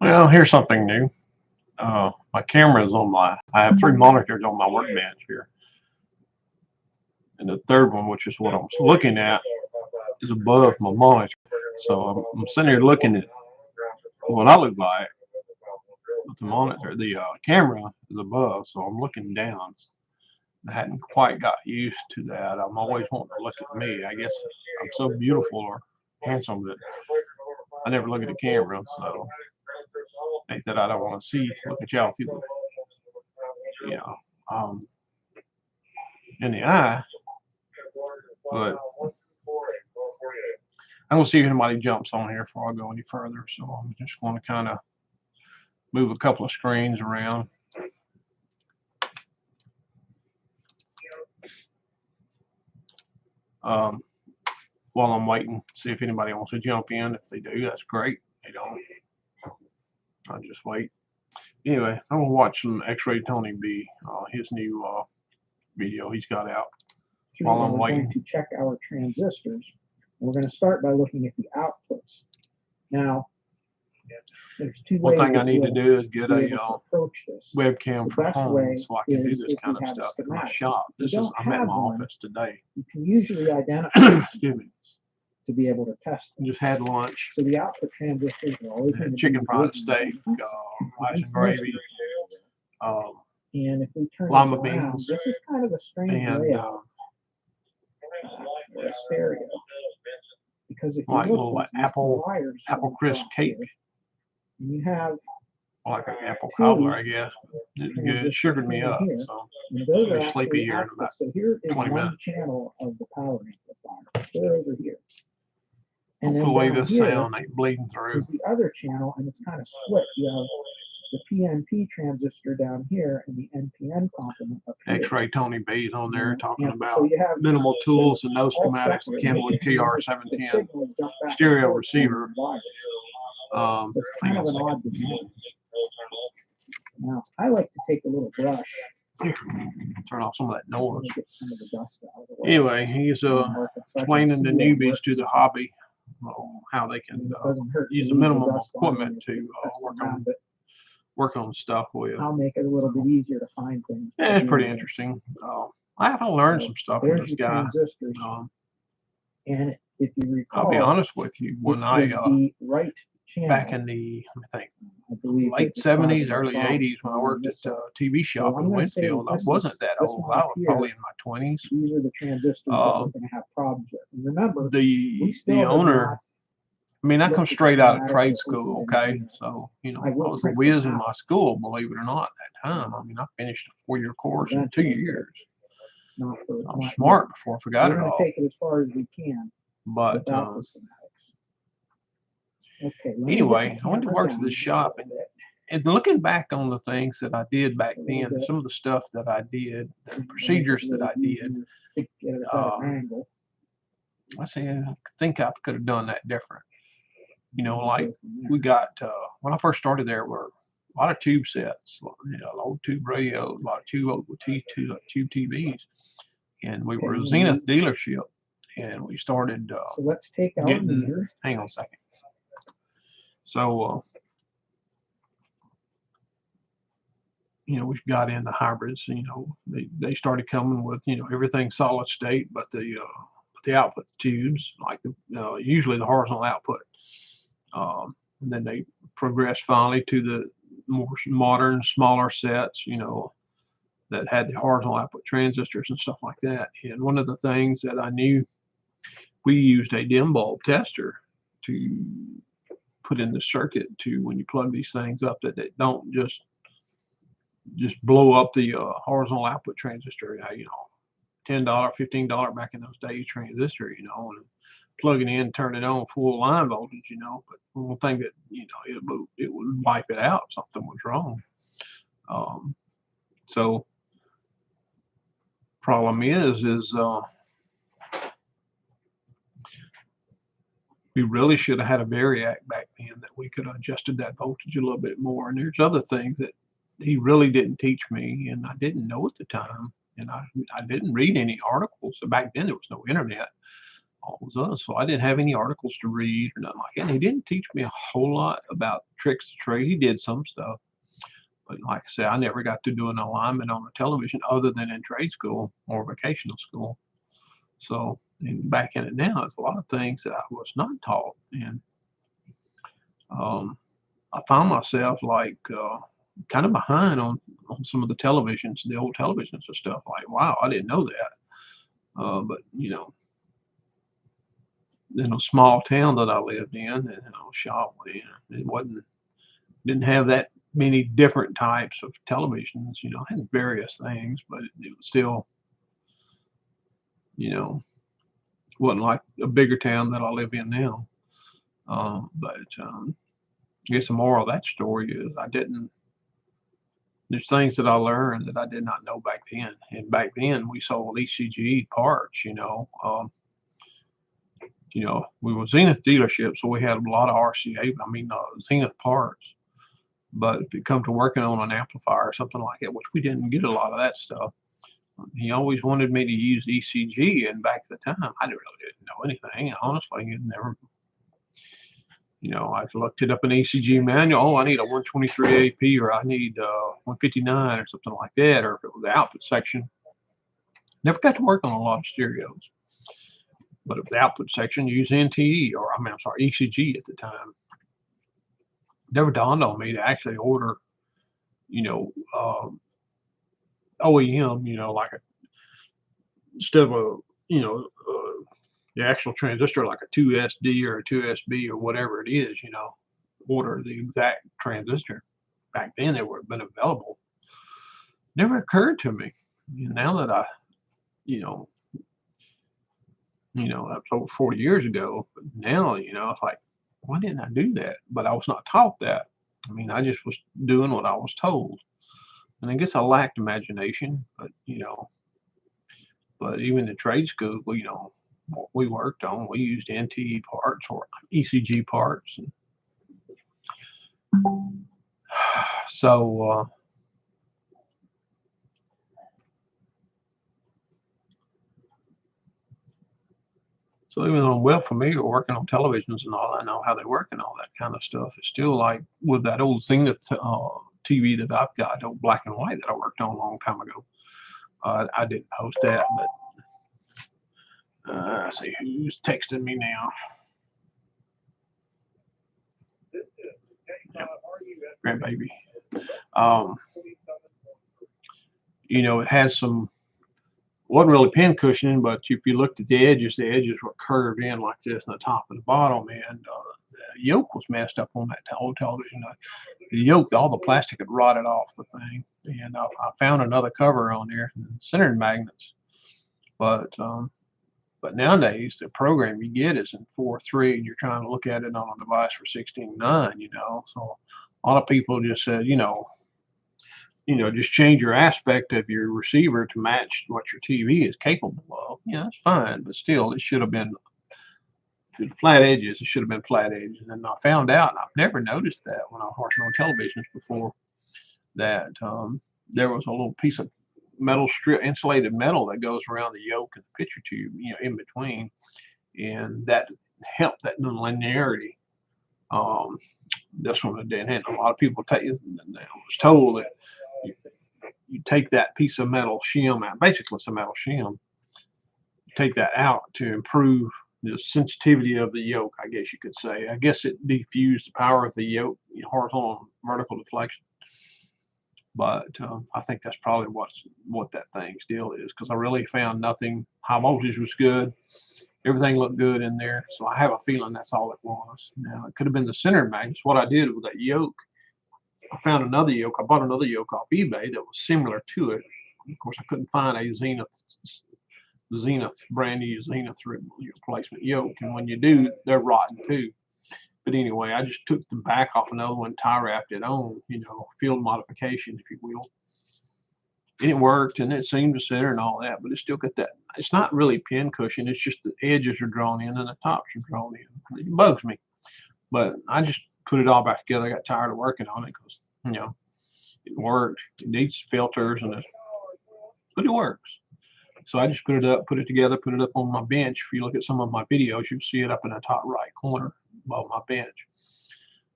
Well, here's something new. My camera is on I have 3 monitors on my workbench here. And the third one, which is what I'm looking at, is above my monitor. So I'm sitting here looking at what I look like with the monitor. The camera is above, so I'm looking down. I hadn't quite got used to that. I'm always wanting to look at me. I guess I'm so beautiful or handsome that I never look at the camera. So ain't that I don't want to look at y'all through the, in the eye. But I don't see if anybody jumps on here before I go any further. So I'm just going to kind of move a couple of screens around. While I'm waiting, see if anybody wants to jump in. If they do, that's great. They don't, I'll just wait. Anyway, I'm gonna watch some X-Ray Tony B, his new video he's got out. While I'm waiting, we're going to check our transistors. We're going to start by looking at the outputs. Now, there's two ways. One thing I need to do is get a webcam for best home way so I can do is this if kind you of have a stuff in my schematic. shop. If you I'm at don't my have one, office today. You can usually identify Excuse me. to be able to test them. Just had lunch. So the output transistors are always going to Chicken be fried steak, rice and gravy, and if we turn lima this around, beans, this is kind of a strange and layout for a stereo. Because if you like look, little these apple crisp cake, and you have like an apple cobbler, I guess. It's good. It sugared me up, here, so and those I'll are be sleepy here in outputs. about So here is 20 one minutes. channel of the power amplifier. They're over here. And Hopefully then the down here sound ain't bleeding through. is the other channel, and it's kind of split. You have the PNP transistor down here and the NPN complement up here. X-Ray Tony B's on there talking about so you have minimal tools and no all schematics. separate. Kenwood The TR710 signals jump back stereo and forth receiver. on the wires. So it's kind of an odd design. Now, I like to take a little brush. Turn off some of that noise. Get some of the dust out of the way. Anyway, he's explaining to newbies to the hobby how they can use a minimum of equipment to work on stuff with. I'll make it a little bit easier to find things. Yeah, it's pretty interesting. I have to learn some stuff from this guy. And if you recall, I'll be honest with you, when I the right channel, back in the late 70s, early 80s, when I worked at a TV shop in Winfield, I wasn't that old. I was probably in my 20s. These are the transistors that we're going to have problems with. And remember, the owner, I mean, I come straight out of trade school, okay? So, I was a whiz in my school, believe it or not, at that time. I mean, I finished a 4-year course in 2 years. I was smart before I forgot it all. We're going to take it as far as we can. But anyway, I went to work at this shop, and looking back on the things that I did back then, some of the stuff that I did, the procedures that I did, I think I could have done that different. Like we got, when I first started there, were a lot of tube sets, old tube radios, a lot of tube TVs, and we were a Zenith dealership, and we started so let's take our meter. Hang on a second. So, we got into hybrids. They started coming with everything solid state, but the output tubes, like usually the horizontal output. And then they progressed finally to the more modern, smaller sets, that had the horizontal output transistors and stuff like that. And one of the things that I knew, we used a dim bulb tester to put in the circuit to when you plug these things up, that they don't just blow up the horizontal output transistor. $10, $15 back in those days transistor, and plug it in, turn it on full line voltage, but one thing that it would wipe it out if something was wrong. So problem is we really should have had a Variac back then that we could have adjusted that voltage a little bit more. And there's other things that he really didn't teach me, and I didn't know at the time, and I didn't read any articles. So back then there was no internet. all was us. So I didn't have any articles to read or nothing like that. And he didn't teach me a whole lot about tricks of trade. He did some stuff, but like I said, I never got to do an alignment on the television other than in trade school or vocational school. So and back in it now, there's a lot of things that I was not taught, and um, I found myself like kind of behind on some of the televisions, the old televisions and stuff. Like, wow, I didn't know that. But in a small town that I lived in, and Shawnee, it wasn't didn't have that many different types of televisions. I had various things, but it was still, you know, wasn't like a bigger town that I live in now. But I guess the moral of that story is I didn't. There's things that I learned that I did not know back then. And back then we sold ECG parts. We were Zenith dealership, so we had a lot of RCA. I mean, Zenith parts. But if it come to working on an amplifier or something like that, which we didn't get a lot of that stuff, he always wanted me to use ECG. And back at the time, I really didn't know anything. Honestly, it never. I looked it up in ECG manual. Oh, I need a 123 AP, or I need 159 or something like that, or if it was the output section. Never got to work on a lot of stereos. But if the output section used NTE, or I'm sorry, ECG at the time, never dawned on me to actually order, OEM, like instead of the actual transistor, like a 2SD or a 2SB or whatever it is, order the exact transistor. Back then, they would have been available. Never occurred to me. Now that I, you know, that's over 40 years ago. But now, it's like, why didn't I do that? But I was not taught that. I mean, I just was doing what I was told. And I guess I lacked imagination, but even in trade school, what we worked on, we used NTE parts or ECG parts. And so, even though I'm well familiar working on televisions and all, I know how they work and all that kind of stuff. It's still like with that old Zenith TV that I've got, old black and white that I worked on a long time ago. I didn't post that, but let's see who's texting me now. Yep. Grandbaby. It has some, wasn't really pin cushioning, but if you looked at the edges were curved in like this, and the top and the bottom, and the yoke was messed up on that old television. The yoke, all the plastic had rotted off the thing, and I found another cover on there, centering magnets. But nowadays the program you get is in 4.3, and you're trying to look at it on a device for 16.9. So a lot of people just said, just change your aspect of your receiver to match what your TV is capable of. Yeah, that's fine, but still, it should have been flat edges. It should have been flat edges. And I found out, and I've never noticed that when I was working on televisions before, that there was a little piece of metal strip, insulated metal that goes around the yoke and the picture tube, in between, and that helped that nonlinearity. This one it didn't have. A lot of people I was told that you take that piece of metal shim out, basically it's a metal shim, take that out to improve the sensitivity of the yoke, I guess you could say. I guess it diffused the power of the yoke, horizontal and vertical deflection. But I think that's probably what that thing's deal is, because I really found nothing. High voltage was good. Everything looked good in there. So I have a feeling that's all it was. Now, it could have been the center magnets. What I did with that yoke, I found another yoke. I bought another yoke off eBay that was similar to it. Of course, I couldn't find a Zenith brand new Zenith replacement yoke. And when you do, they're rotten too. But anyway, I just took the back off another one, tie wrapped it on, field modification, if you will. And it worked, and it seemed to center and all that, but it still got that. It's not really pin cushion. It's just the edges are drawn in and the tops are drawn in. It bugs me. But I just put it all back together. I got tired of working on it because, it worked. It needs filters, but it works. So I just put it up, put it together, put it up on my bench. If you look at some of my videos, you'll see it up in the top right corner above my bench.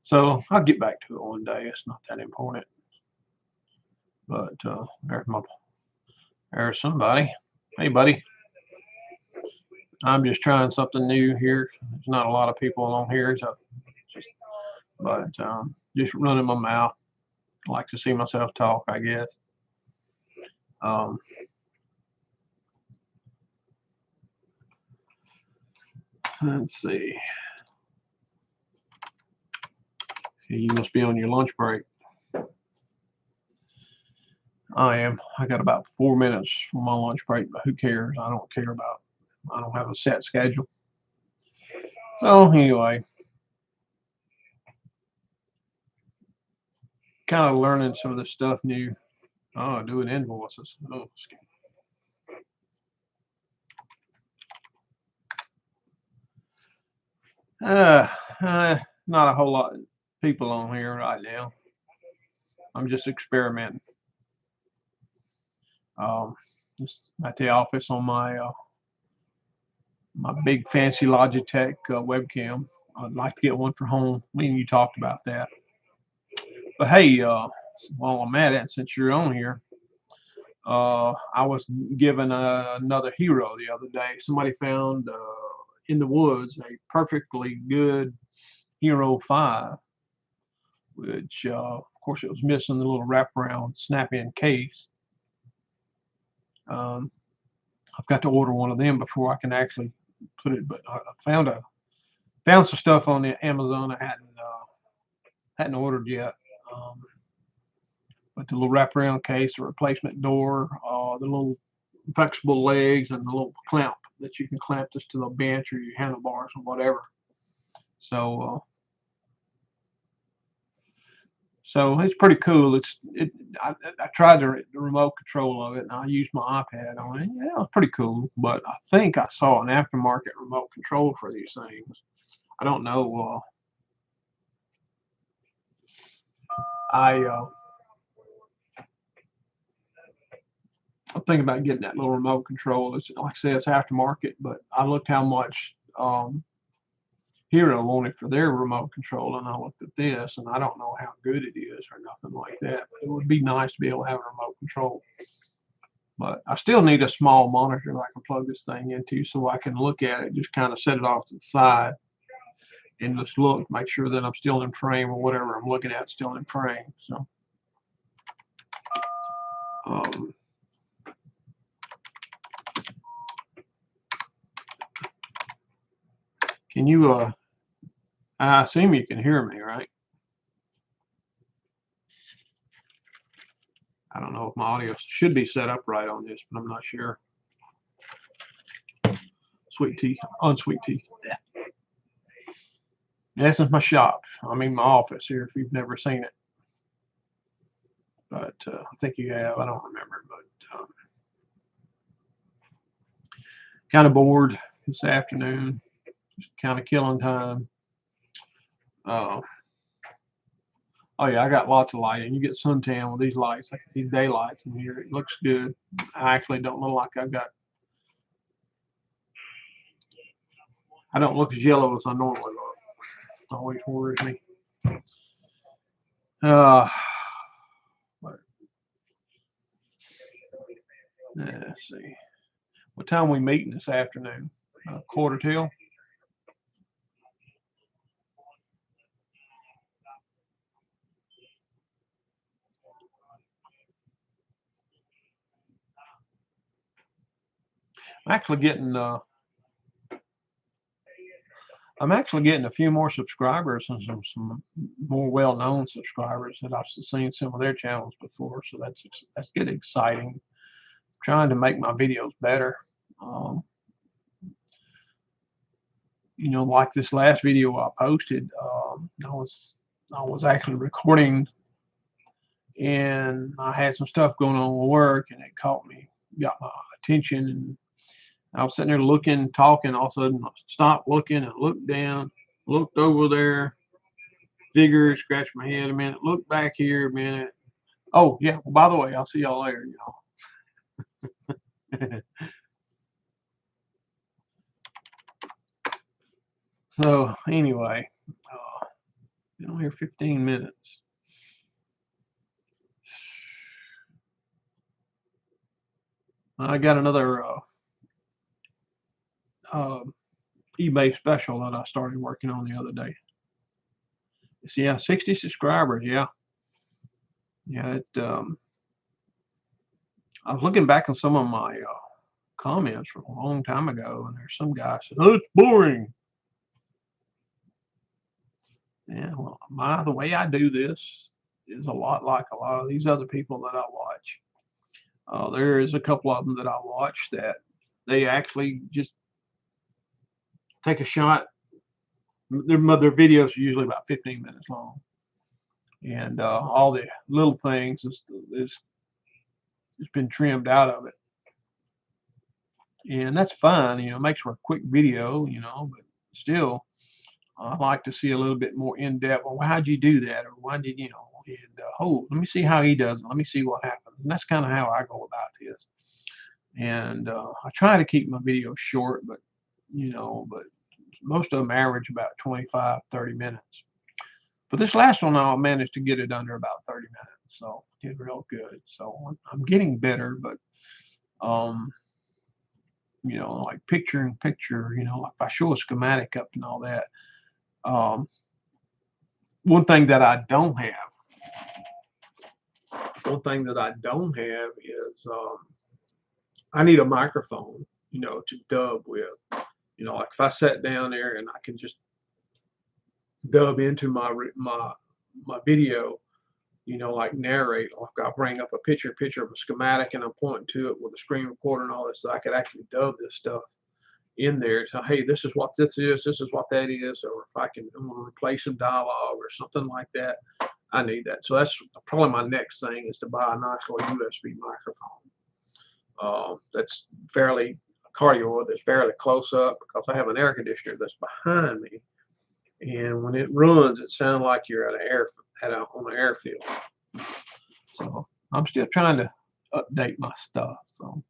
So I'll get back to it one day. It's not that important. But there's somebody. Hey, buddy. I'm just trying something new here. There's not a lot of people on here, so just running my mouth. I like to see myself talk, I guess. Let's see. You must be on your lunch break. I am. I got about 4 minutes for my lunch break, but who cares? I don't care about. I don't have a set schedule. So anyway, kind of learning some of this stuff new. Oh, doing invoices. Oh, not a whole lot of people on here right now. I'm just experimenting. Just at the office on my big fancy Logitech webcam. I'd like to get one for home. Me and you talked about that. But hey, while I'm at it, since you're on here, I was given another hero the other day. Somebody found in the woods a perfectly good Hero 5, which of course it was missing the little wraparound snap-in case. I've got to order one of them before I can actually put it. But I found some stuff on the Amazon I hadn't ordered yet. But the little wraparound case, the replacement door, the little flexible legs, and the little clamp that you can clamp this to the bench or your handlebars or whatever. So it's pretty cool. I tried the remote control of it, and I used my iPad on it. Yeah, it's pretty cool. But I think I saw an aftermarket remote control for these things. I don't know. I'm thinking about getting that little remote control. It's like I said, it's aftermarket, but I looked how much Hero wanted for their remote control, and I looked at this, and I don't know how good it is or nothing like that. But it would be nice to be able to have a remote control. But I still need a small monitor that I can plug this thing into so I can look at it, just kind of set it off to the side and just look, make sure that I'm still in frame or whatever I'm looking at still in frame. So can you I assume you can hear me, right? I don't know if my audio should be set up right on this, but I'm not sure. Sweet tea, unsweet tea. Yeah. This is my shop. I mean, my office here, if you've never seen it. But I think you have. I don't remember. But kind of bored this afternoon. Just kind of killing time. Oh yeah, I got lots of lighting. You get suntan with these lights. I can see daylights in here. It looks good. I actually don't look like I don't look as yellow as I normally look. It always worries me. Let's see. What time are we meeting this afternoon? 1:45. I'm actually getting a few more subscribers and some more well-known subscribers that I've seen some of their channels before. So that's getting exciting. I'm trying to make my videos better. Like this last video I posted, I was actually recording, and I had some stuff going on with work, and it got my attention, and I was sitting there looking, talking. All of a sudden, I stopped looking and looked down, looked over there, figured, scratched my head a minute, looked back here a minute. Oh yeah, well, by the way, I'll see y'all later. So anyway, been on here 15 minutes. I got another eBay special that I started working on the other day. So yeah, 60 subscribers. Yeah, yeah. I was looking back on some of my comments from a long time ago, and there's some guy said, "Oh, it's boring." Yeah, well, the way I do this is a lot like a lot of these other people that I watch. There is a couple of them that I watch that they actually just take a shot. Their videos are usually about 15 minutes long, and all the little things is it's been trimmed out of it, and that's fine. It makes for a quick video, but still, I like to see a little bit more in depth. Well, how'd you do that, or why did And oh, let me see how he does it. Let me see what happens. And that's kind of how I go about this. And I try to keep my videos short, but most of them average about 25, 30 minutes. But this last one, I managed to get it under about 30 minutes, so did real good. So I'm getting better, but um, like picture in picture, like if I show a schematic up and all that. Um, one thing that I don't have is I need a microphone, to dub with. Like if I sat down there and I can just dub into my video, like narrate. Like I bring up a picture of a schematic, and I'm pointing to it with a screen recorder and all this, so I could actually dub this stuff in there. So hey, this is what this is what that is, or if I can replace some dialogue or something like that, I need that. So that's probably my next thing is to buy a nice little USB microphone. That's fairly cardioid, that's fairly close up because I have an air conditioner that's behind me, and when it runs, it sounds like you're on an airfield. So I'm still trying to update my stuff. So of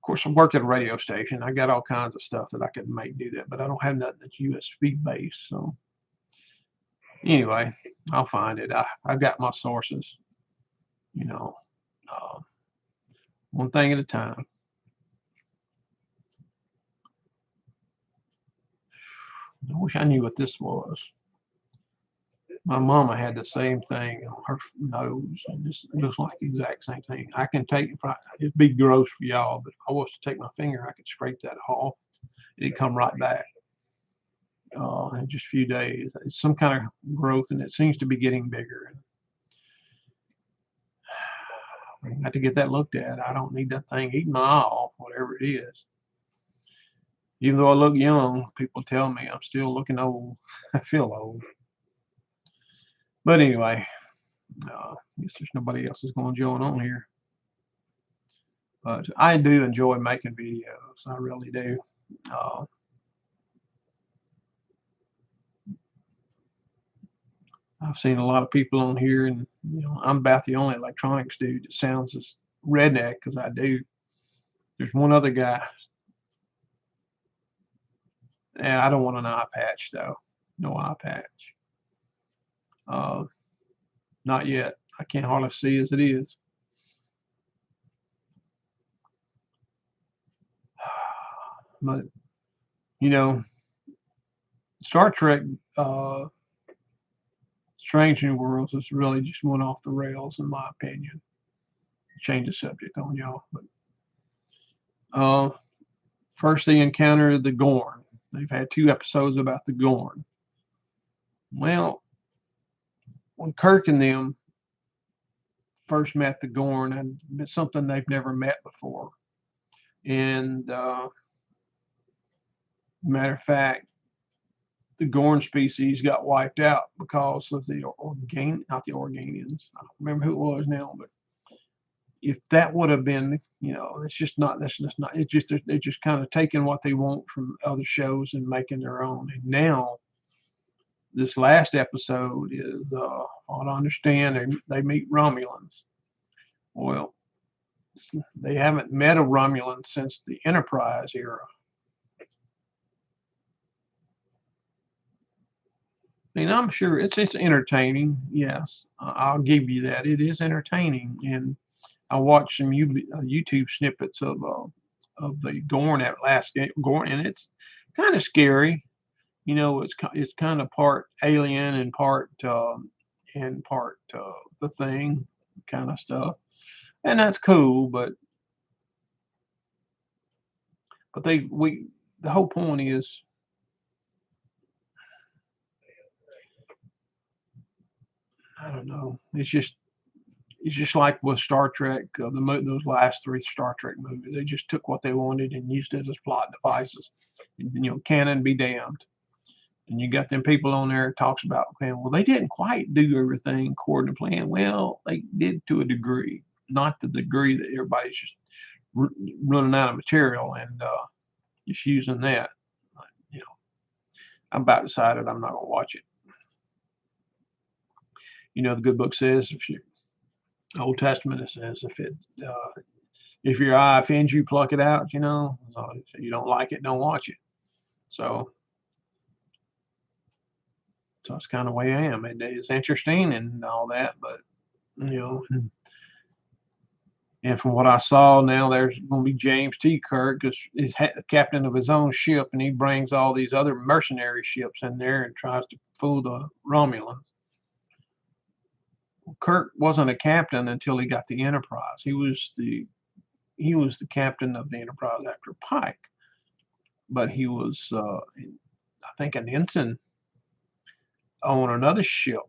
course I work at a radio station. I got all kinds of stuff that I could make do that, but I don't have nothing that's USB based. So anyway, I'll find it. I've got my sources. You know, uh, one thing at a time. I wish I knew what this was. My mama had the same thing on her nose, and this looks like the exact same thing. I can take it. It'd be gross for y'all, but if I was to take my finger, I could scrape that off. It'd come right back in just a few days. It's some kind of growth, and it seems to be getting bigger. I have to get that looked at. I don't need that thing eating my eye off, whatever it is. Even though I look young, people tell me I'm still looking old. I feel old. But anyway, I guess there's nobody else is going to join on here. But I do enjoy making videos. I really do. I've seen a lot of people on here, and I'm about the only electronics dude that sounds as redneck as I do. There's one other guy. Yeah, I don't want an eye patch though. No eye patch. Uh, Not yet. I can't hardly see as it is. But Star Trek, Strange New Worlds is really just went off the rails in my opinion. Change the subject on y'all, but first they encounter the Gorn. They've had 2 episodes about the Gorn. Well, when Kirk and them first met the Gorn, and it's something they've never met before. And matter of fact, the Gorn species got wiped out because of not the Organians. I don't remember who it was now, but if that would have been, it's just not. That's just not. It's just they're just kind of taking what they want from other shows and making their own. And now, this last episode is, I understand they meet Romulans. Well, they haven't met a Romulan since the Enterprise era. I mean, I'm sure it's entertaining. Yes, I'll give you that. It is entertaining, and I watched some YouTube snippets of the Gorn at last game, Gorn, and it's kind of scary. You know, it's kind of part alien and part the thing kind of stuff, and that's cool. But the whole point is, I don't know. It's just like with Star Trek, those last three Star Trek movies. They just took what they wanted and used it as plot devices. Canon be damned. And you got them people on there that talks about, okay, well, they didn't quite do everything according to plan. Well, they did to a degree, not to the degree that everybody's just r- running out of material and just using that. You know, I'm about decided I'm not gonna watch it. The good book says, if you Old Testament, it says if your eye offends you, pluck it out. So if you don't like it, don't watch it. So so it's kind of the way I am. It's interesting and all that, but and from what I saw, now there's going to be James T. Kirk, because he's captain of his own ship, and he brings all these other mercenary ships in there and tries to fool the Romulans. Kirk wasn't a captain until he got the Enterprise. He was the captain of the Enterprise after Pike, but he was, I think, an ensign on another ship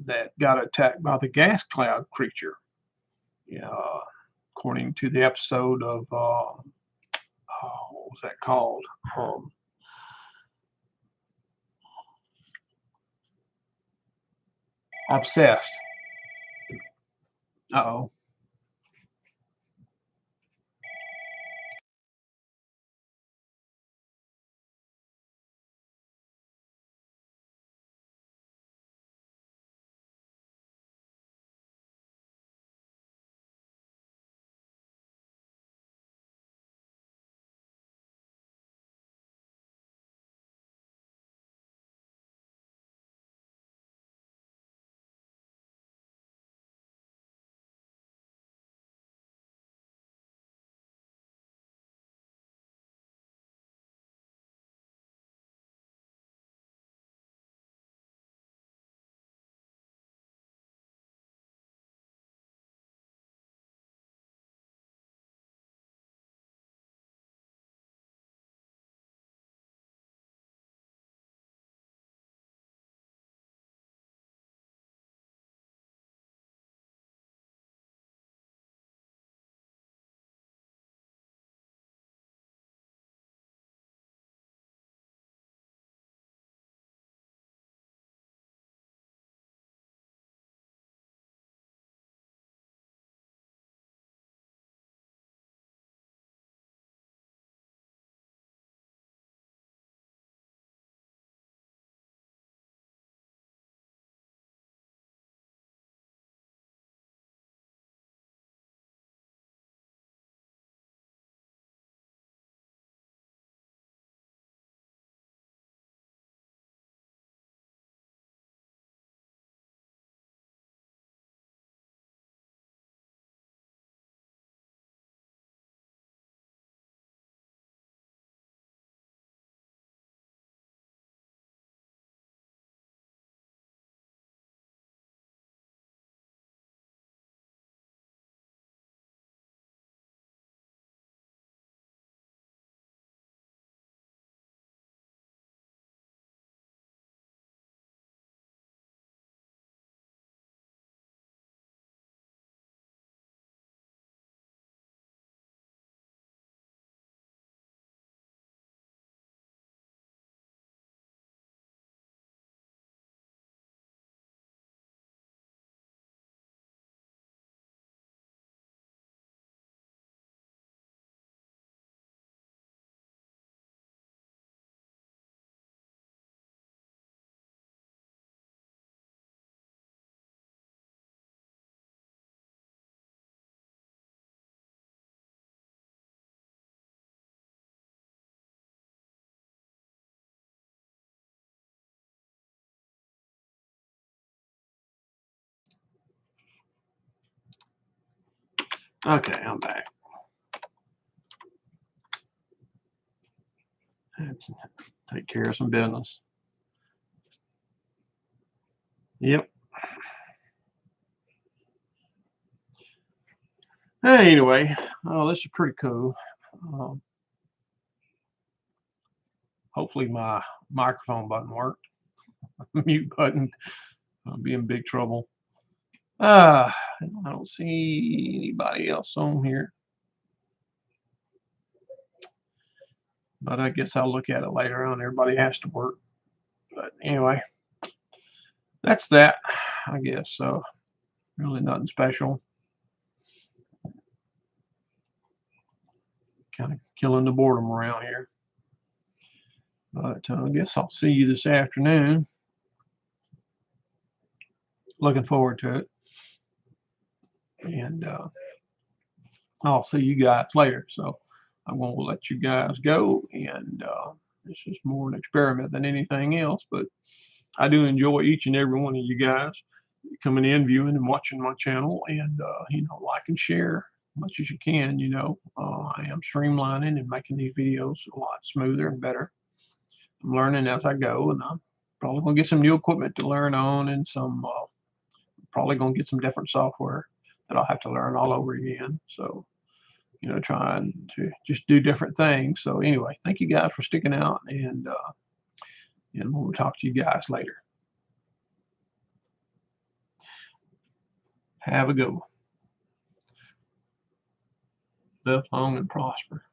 that got attacked by the gas cloud creature. Uh, According to the episode of what was that called? Obsessed. Uh-oh. Okay, I'm back. Let's take care of some business. Yep. Anyway, oh, this is pretty cool. Um, hopefully my microphone button worked. Mute button. I'll be in big trouble. I don't see anybody else on here, but I guess I'll look at it later on. Everybody has to work. But anyway, that's that, I guess. So really nothing special. Kind of killing the boredom around here. But I guess I'll see you this afternoon. Looking forward to it. And I'll see you guys later. So I'm going to let you guys go. And it's just more an experiment than anything else. But I do enjoy each and every one of you guys coming in, viewing, and watching my channel. And, like and share as much as you can. I am streamlining and making these videos a lot smoother and better. I'm learning as I go. And I'm probably going to get some new equipment to learn on, and probably going to get some different software that I'll have to learn all over again. So, trying to just do different things. So anyway, thank you guys for sticking out, and we'll talk to you guys later. Have a good one. Live long and prosper.